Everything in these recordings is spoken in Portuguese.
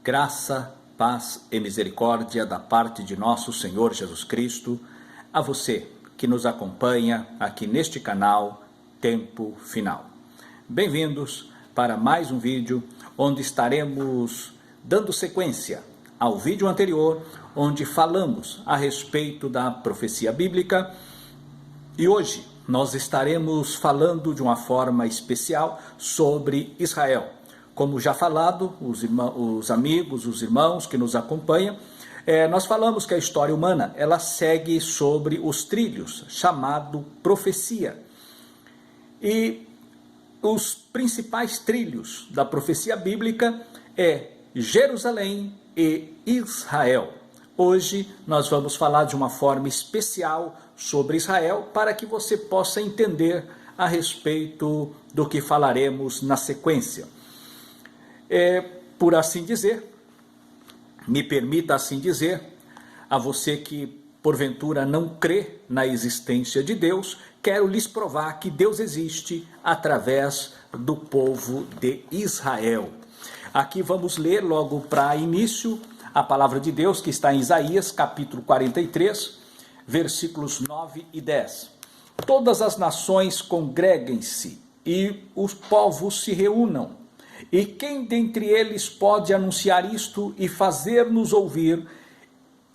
Graça, paz e misericórdia da parte de nosso Senhor Jesus Cristo, a você que nos acompanha aqui neste canal Tempo Final. Bem-vindos para mais um vídeo onde estaremos dando sequência ao vídeo anterior, onde falamos a respeito da profecia bíblica, e hoje nós estaremos falando de uma forma especial sobre Israel. Como já falado, os amigos, os irmãos que nos acompanham, nós falamos que a história humana ela segue sobre os trilhos, chamado profecia. E os principais trilhos da profecia bíblica é Jerusalém e Israel. Hoje nós vamos falar de uma forma especial sobre Israel para que você possa entender a respeito do que falaremos na sequência. Por assim dizer, me permita assim dizer, a você que porventura não crê na existência de Deus, quero lhes provar que Deus existe através do povo de Israel. Aqui vamos ler logo para início a palavra de Deus que está em Isaías capítulo 43, versículos 9 e 10. Todas as nações congreguem-se e os povos se reúnam. E quem dentre eles pode anunciar isto e fazer-nos ouvir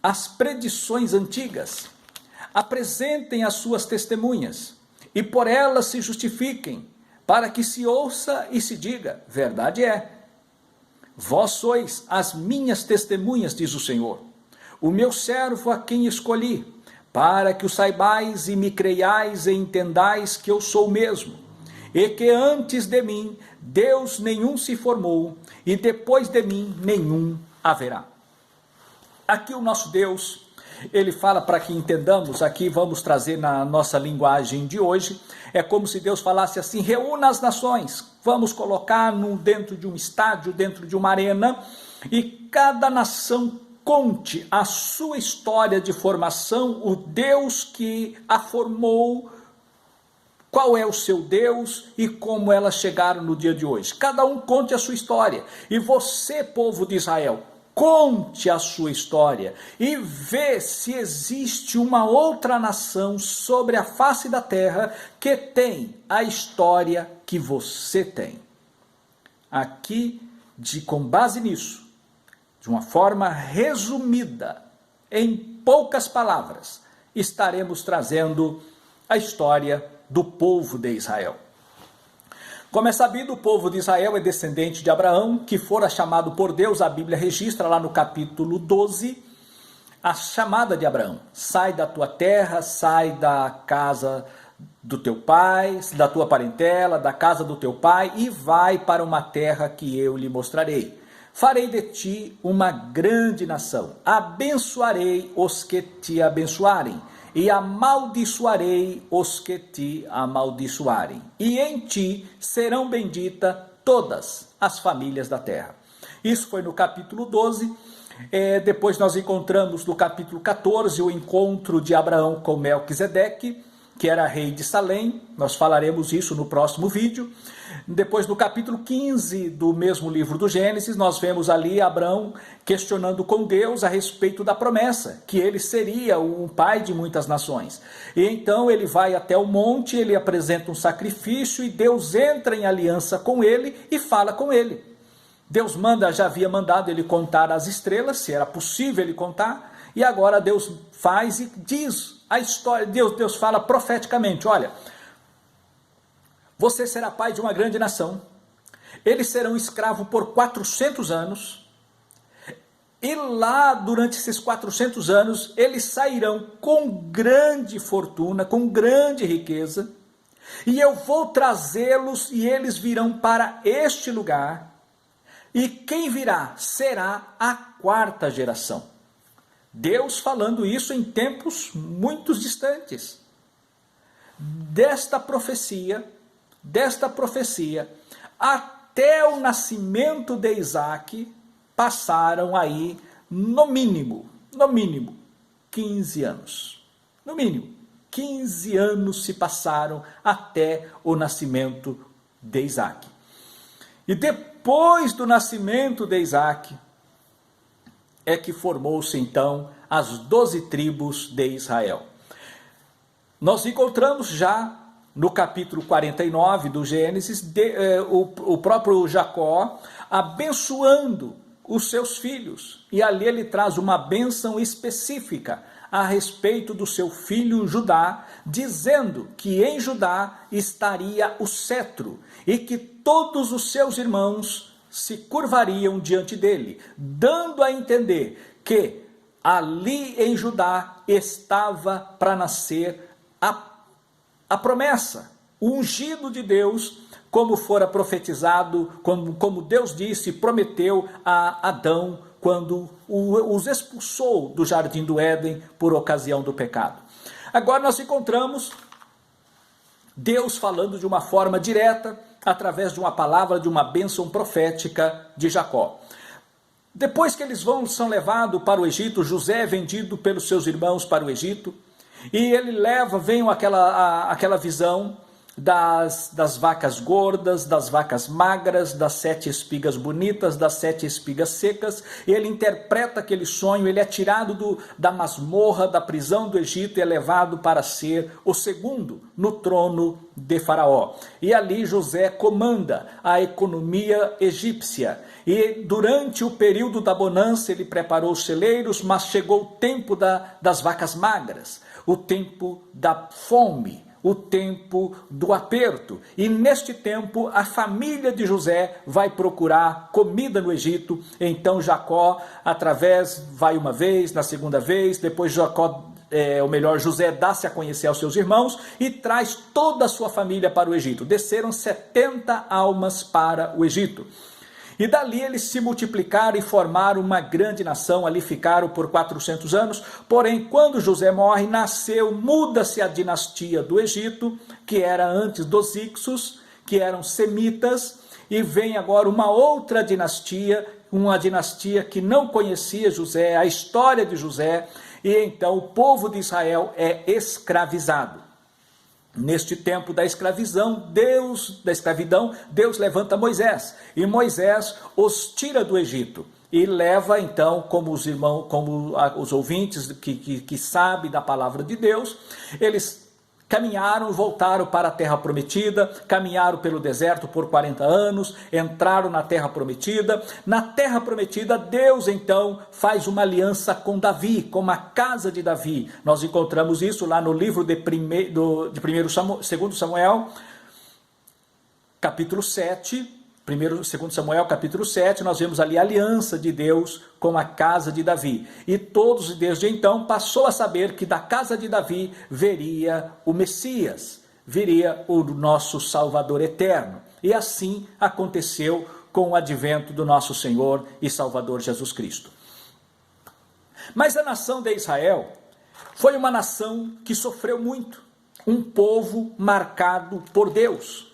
as predições antigas? Apresentem as suas testemunhas, e por elas se justifiquem, para que se ouça e se diga, verdade é. Vós sois as minhas testemunhas, diz o Senhor, o meu servo a quem escolhi, para que o saibais e me creiais e entendais que eu sou o mesmo. E que antes de mim Deus nenhum se formou, e depois de mim nenhum haverá. Aqui o nosso Deus, ele fala para que entendamos, aqui vamos trazer na nossa linguagem de hoje, é como se Deus falasse assim, reúna as nações, vamos colocar dentro de um estádio, dentro de uma arena, e cada nação conte a sua história de formação, o Deus que a formou, qual é o seu Deus e como elas chegaram no dia de hoje. Cada um conte a sua história. E você, povo de Israel, conte a sua história e vê se existe uma outra nação sobre a face da terra que tem a história que você tem. Aqui, com base nisso, de uma forma resumida, em poucas palavras, estaremos trazendo a história do povo de Israel. Como é sabido, o povo de Israel é descendente de Abraão, que fora chamado por Deus, a Bíblia registra lá no capítulo 12, a chamada de Abraão. Sai da tua terra, sai da casa do teu pai, da tua parentela, da casa do teu pai, e vai para uma terra que eu lhe mostrarei. Farei de ti uma grande nação, abençoarei os que te abençoarem, e amaldiçoarei os que te amaldiçoarem. E em ti serão benditas todas as famílias da terra. Isso foi no capítulo 12. Depois nós encontramos no capítulo 14 o encontro de Abraão com Melquisedeque, que era rei de Salém. Nós falaremos isso no próximo vídeo. Depois, no capítulo 15 do mesmo livro do Gênesis, nós vemos ali Abraão questionando com Deus a respeito da promessa, que ele seria um pai de muitas nações. E então ele vai até o monte, ele apresenta um sacrifício e Deus entra em aliança com ele e fala com ele. Deus já havia mandado ele contar as estrelas, se era possível ele contar, e agora Deus faz e diz a história. Deus fala profeticamente, olha, você será pai de uma grande nação, eles serão escravos por 400 anos, e lá durante esses 400 anos, eles sairão com grande fortuna, com grande riqueza, e eu vou trazê-los e eles virão para este lugar, e quem virá será a quarta geração. Deus falando isso em tempos muito distantes. Desta profecia, até o nascimento de Isaac, passaram aí, no mínimo, 15 anos. No mínimo, 15 anos se passaram até o nascimento de Isaac. E depois do nascimento de Isaac, é que formou-se então as 12 tribos de Israel. Nós encontramos já no capítulo 49 do Gênesis o próprio Jacó abençoando os seus filhos, e ali ele traz uma bênção específica a respeito do seu filho Judá, dizendo que em Judá estaria o cetro e que todos os seus irmãos se curvariam diante dele, dando a entender que ali em Judá estava para nascer a promessa, o ungido de Deus, como fora profetizado, como Deus disse, prometeu a Adão quando os expulsou do jardim do Éden por ocasião do pecado. Agora nós encontramos Deus falando de uma forma direta, através de uma palavra, de uma bênção profética de Jacó. Depois que eles são levados para o Egito, José é vendido pelos seus irmãos para o Egito, e ele vem aquela visão das vacas gordas, das vacas magras, das 7 espigas bonitas, das 7 espigas secas. Ele interpreta aquele sonho, ele é tirado da masmorra, da prisão do Egito e é levado para ser o segundo no trono de Faraó. E ali José comanda a economia egípcia. E durante o período da bonança ele preparou os celeiros, mas chegou o tempo das vacas magras, o tempo da fome, o tempo do aperto. E neste tempo a família de José vai procurar comida no Egito. Então Jacó vai uma vez, na segunda vez, depois José dá-se a conhecer aos seus irmãos e traz toda a sua família para o Egito. Desceram 70 almas para o Egito. E dali eles se multiplicaram e formaram uma grande nação, ali ficaram por 400 anos, porém quando José morre, muda-se a dinastia do Egito, que era antes dos Ixos, que eram semitas, e vem agora uma outra dinastia, uma dinastia que não conhecia José, a história de José, e então o povo de Israel é escravizado. Neste tempo da escravidão, Deus levanta Moisés, e Moisés os tira do Egito, e leva então, como os ouvintes que sabem da palavra de Deus, eles caminharam, voltaram para a terra prometida, caminharam pelo deserto por 40 anos, entraram na terra prometida. Na terra prometida, Deus então faz uma aliança com Davi, com a casa de Davi. Nós encontramos isso lá no livro de 2 Samuel, capítulo 7, 2 Samuel capítulo 7, nós vemos ali a aliança de Deus com a casa de Davi. E todos, desde então, passou a saber que da casa de Davi viria o Messias, viria o nosso Salvador eterno. E assim aconteceu com o advento do nosso Senhor e Salvador Jesus Cristo. Mas a nação de Israel foi uma nação que sofreu muito, um povo marcado por Deus.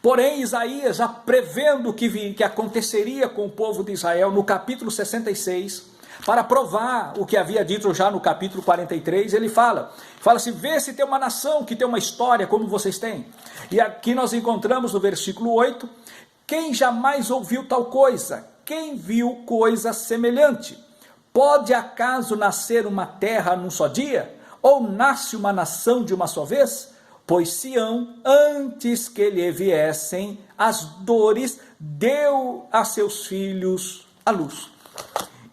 Porém, Isaías, já prevendo o que aconteceria com o povo de Israel no capítulo 66, para provar o que havia dito já no capítulo 43, ele fala assim, vê se tem uma nação que tem uma história como vocês têm. E aqui nós encontramos no versículo 8, quem jamais ouviu tal coisa? Quem viu coisa semelhante? Pode acaso nascer uma terra num só dia? Ou nasce uma nação de uma só vez? Pois Sião, antes que lhe viessem as dores, deu a seus filhos a luz.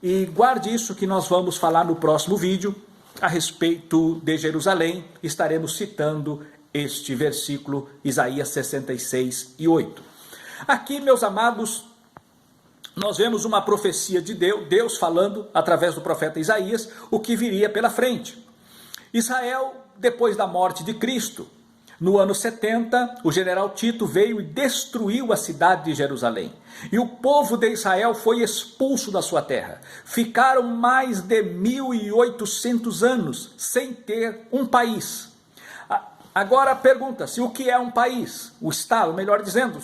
E guarde isso que nós vamos falar no próximo vídeo, a respeito de Jerusalém. Estaremos citando este versículo, Isaías 66 e 8. Aqui, meus amados, nós vemos uma profecia de Deus falando, através do profeta Isaías, o que viria pela frente. Israel, depois da morte de Cristo, no ano 70, o general Tito veio e destruiu a cidade de Jerusalém. E o povo de Israel foi expulso da sua terra. Ficaram mais de 1.800 anos sem ter um país. Agora pergunta-se, o que é um país? O Estado, melhor dizendo,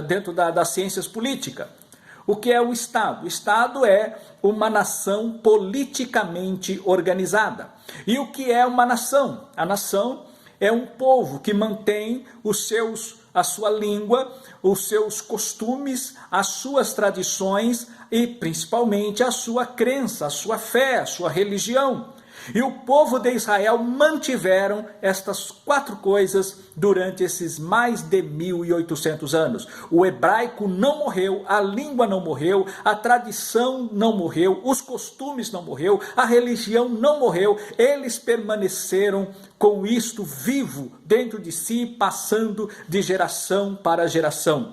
dentro das ciências políticas. O que é o Estado? O Estado é uma nação politicamente organizada. E o que é uma nação? A nação é um povo que mantém os seus a sua língua, os seus costumes, as suas tradições e principalmente a sua crença, a sua fé, a sua religião. E o povo de Israel mantiveram estas 4 coisas durante esses mais de 1.800 anos. O hebraico não morreu, a língua não morreu, a tradição não morreu, os costumes não morreu, a religião não morreu. Eles permaneceram com isto vivo dentro de si, passando de geração para geração.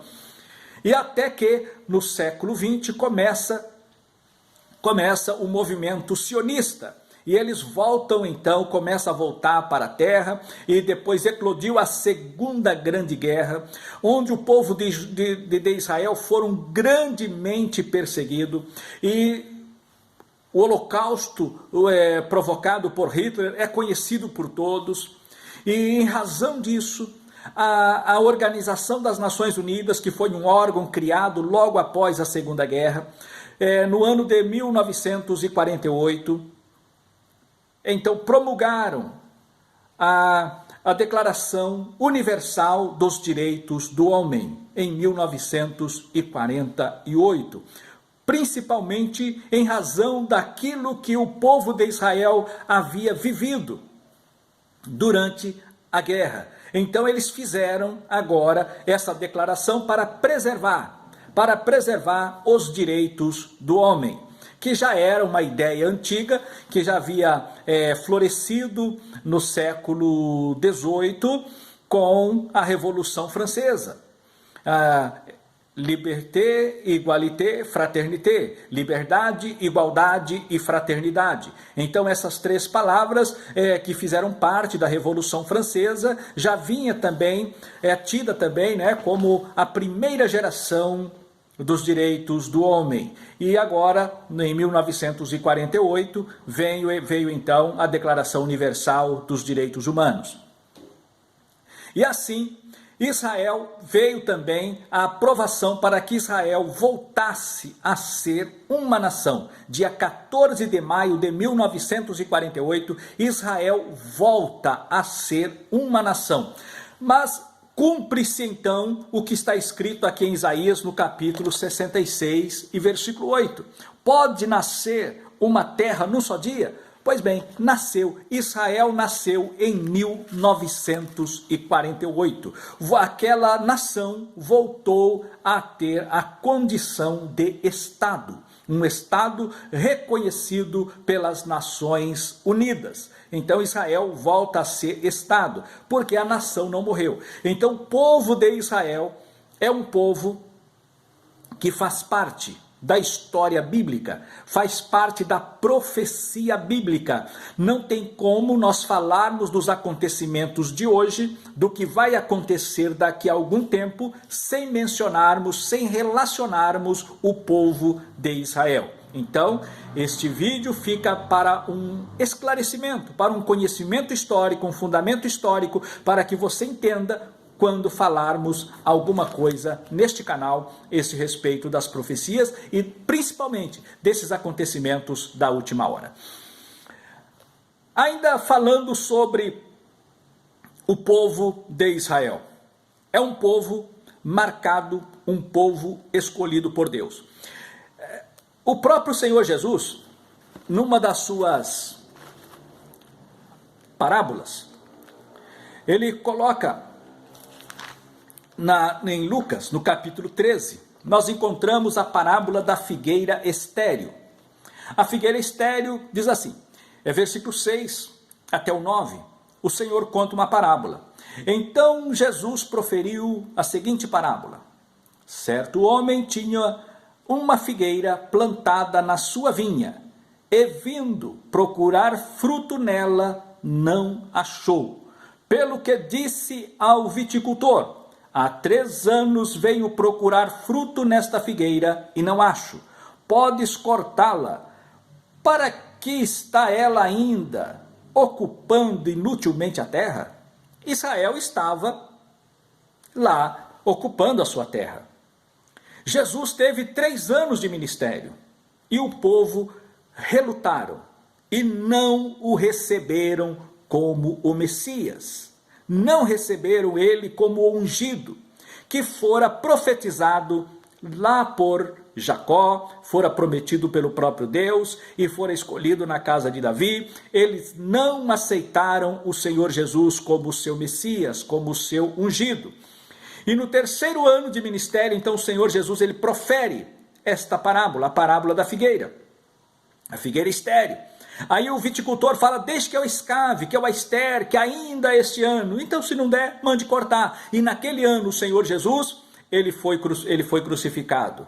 E até que no século XX começa o movimento sionista. E eles voltam então, começam a voltar para a terra, e depois eclodiu a segunda grande guerra, onde o povo de Israel foram grandemente perseguidos, e o holocausto provocado por Hitler é conhecido por todos, e em razão disso, a Organização das Nações Unidas, que foi um órgão criado logo após a Segunda Guerra, no ano de 1948, então promulgaram a Declaração Universal dos Direitos do Homem, em 1948, principalmente em razão daquilo que o povo de Israel havia vivido durante a guerra. Então eles fizeram agora essa declaração para preservar os direitos do homem, que já era uma ideia antiga, que já havia florescido no século XVIII com a Revolução Francesa. Liberté, égalité, fraternité. Liberdade, igualdade e fraternidade. Então essas 3 palavras que fizeram parte da Revolução Francesa já vinha também, tida também, como a primeira geração dos direitos do homem. E agora, em 1948, veio então a Declaração Universal dos Direitos Humanos. E assim, Israel veio também a aprovação para que Israel voltasse a ser uma nação. Dia 14 de maio de 1948, Israel volta a ser uma nação. Mas cumpre-se então o que está escrito aqui em Isaías no capítulo 66 e versículo 8. Pode nascer uma terra num só dia? Pois bem, Israel nasceu em 1948. Aquela nação voltou a ter a condição de Estado. Um Estado reconhecido pelas Nações Unidas. Então Israel volta a ser Estado, porque a nação não morreu. Então o povo de Israel é um povo que faz parte da história bíblica, faz parte da profecia bíblica. Não tem como nós falarmos dos acontecimentos de hoje, do que vai acontecer daqui a algum tempo, sem mencionarmos, sem relacionarmos o povo de Israel. Então, este vídeo fica para um esclarecimento, para um conhecimento histórico, um fundamento histórico, para que você entenda quando falarmos alguma coisa neste canal, esse respeito das profecias e principalmente desses acontecimentos da última hora. Ainda falando sobre o povo de Israel. É um povo marcado, um povo escolhido por Deus. O próprio Senhor Jesus, numa das suas parábolas, ele coloca em Lucas, no capítulo 13, nós encontramos a parábola da figueira estéril. A figueira estéril diz assim, versículo 6 até o 9, o Senhor conta uma parábola. Então Jesus proferiu a seguinte parábola. Certo homem tinha uma figueira plantada na sua vinha, e vindo procurar fruto nela, não achou. Pelo que disse ao viticultor, há 3 anos venho procurar fruto nesta figueira e não acho. Podes cortá-la. Para que está ela ainda ocupando inutilmente a terra? Israel estava lá ocupando a sua terra. Jesus teve 3 anos de ministério e o povo relutaram e não o receberam como o Messias. Não receberam ele como ungido. que fora profetizado lá por Jacó, fora prometido pelo próprio Deus e fora escolhido na casa de Davi. Eles não aceitaram o Senhor Jesus como seu Messias, como seu ungido. E no terceiro ano de ministério, então o Senhor Jesus ele profere esta parábola, a parábola da figueira, a figueira estéril. Aí o viticultor fala, deixe que eu escave, que eu a estere, que ainda este ano. Então se não der, mande cortar. E naquele ano o Senhor Jesus, ele foi crucificado.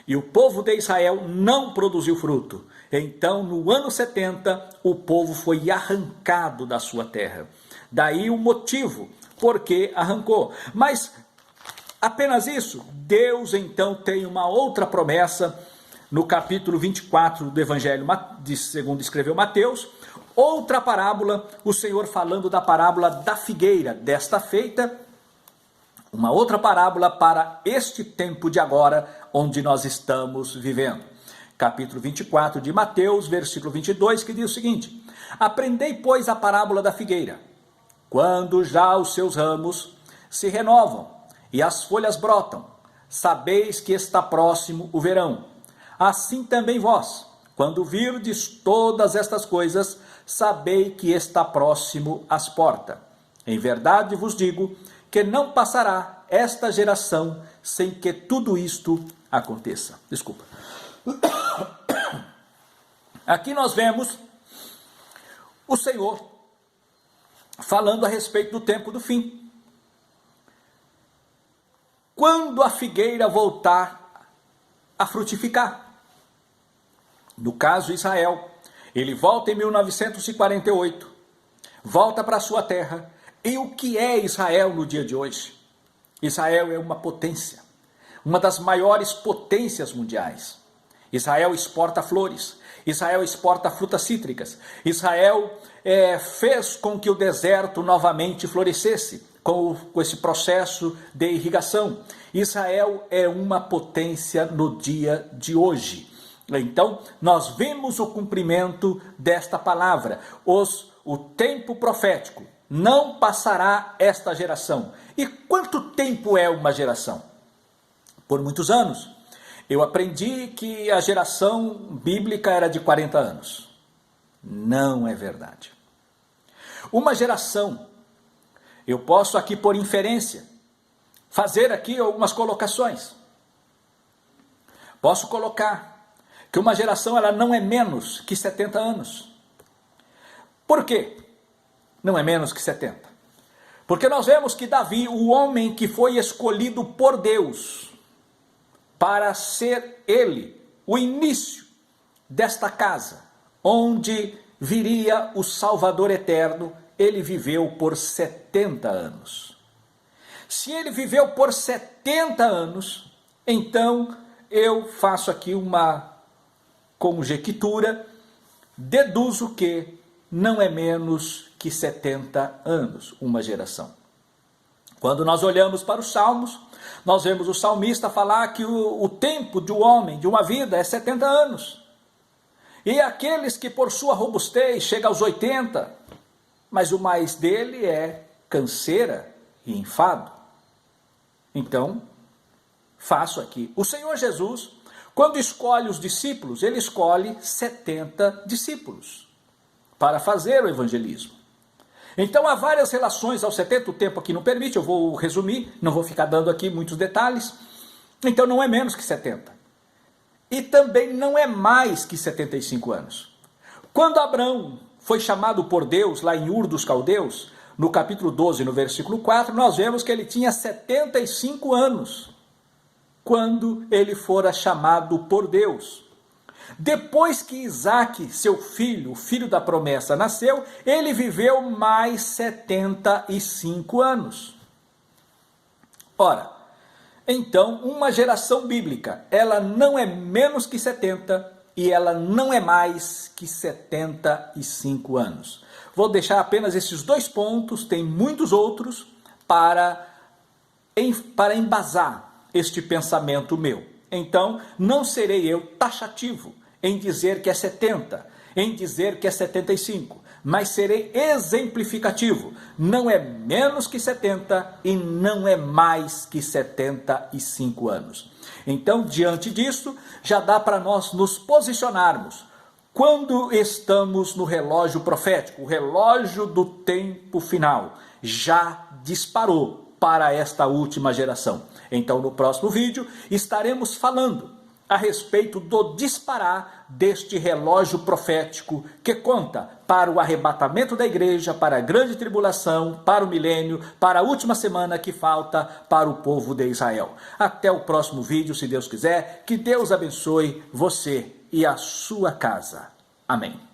E o povo de Israel não produziu fruto. Então no ano 70, o povo foi arrancado da sua terra. Daí o motivo por que arrancou. Mas apenas isso? Deus então tem uma outra promessa no capítulo 24 do Evangelho segundo escreveu Mateus, outra parábola, o Senhor falando da parábola da figueira, desta feita, uma outra parábola para este tempo de agora, onde nós estamos vivendo. Capítulo 24 de Mateus, versículo 22, que diz o seguinte, aprendei, pois, a parábola da figueira, quando já os seus ramos se renovam e as folhas brotam, sabeis que está próximo o verão. Assim também vós, quando virdes todas estas coisas, sabei que está próximo às portas. Em verdade vos digo que não passará esta geração sem que tudo isto aconteça. Desculpa. Aqui nós vemos o Senhor falando a respeito do tempo do fim. Quando a figueira voltar a frutificar. No caso Israel, ele volta em 1948, volta para a sua terra. E o que é Israel no dia de hoje? Israel é uma potência, uma das maiores potências mundiais. Israel exporta flores, Israel exporta frutas cítricas, Israel fez com que o deserto novamente florescesse, com esse processo de irrigação. Israel é uma potência no dia de hoje. Então, nós vemos o cumprimento desta palavra, o tempo profético, não passará esta geração. E quanto tempo é uma geração? Por muitos anos. Eu aprendi que a geração bíblica era de 40 anos. Não é verdade. Uma geração, eu posso aqui por inferência, fazer aqui algumas colocações. Posso colocar que uma geração ela não é menos que 70 anos. Por quê? Não é menos que 70. Porque nós vemos que Davi, o homem que foi escolhido por Deus para ser ele o início desta casa, onde viria o Salvador eterno, ele viveu por 70 anos. Se ele viveu por 70 anos, então eu faço aqui uma conjectura, deduzo que não é menos que 70 anos, uma geração. Quando nós olhamos para os Salmos, nós vemos o salmista falar que o tempo de um homem, de uma vida, é 70 anos. E aqueles que por sua robustez chegam aos 80, mas o mais dele é canseira e enfado. Então, faço aqui. O Senhor Jesus, quando escolhe os discípulos, ele escolhe 70 discípulos para fazer o evangelismo. Então há várias relações ao 70, o tempo aqui não permite, eu vou resumir, não vou ficar dando aqui muitos detalhes. Então não é menos que 70. E também não é mais que 75 anos. Quando Abraão foi chamado por Deus, lá em Ur dos Caldeus, no capítulo 12, no versículo 4, nós vemos que ele tinha 75 anos, quando ele fora chamado por Deus. Depois que Isaque, seu filho, o filho da promessa, nasceu, ele viveu mais 75 anos. Ora, então, uma geração bíblica, ela não é menos que 70 e ela não é mais que 75 anos. Vou deixar apenas esses dois pontos, tem muitos outros, para embasar este pensamento meu. Então, não serei eu taxativo em dizer que é 70, em dizer que é 75, mas serei exemplificativo. Não é menos que 70 e não é mais que 75 anos. Então, diante disso, já dá para nós nos posicionarmos. Quando estamos no relógio profético, o relógio do tempo final já disparou para esta última geração. Então, no próximo vídeo, estaremos falando a respeito do disparar deste relógio profético que conta para o arrebatamento da igreja, para a grande tribulação, para o milênio, para a última semana que falta para o povo de Israel. Até o próximo vídeo, se Deus quiser. Que Deus abençoe você e a sua casa. Amém.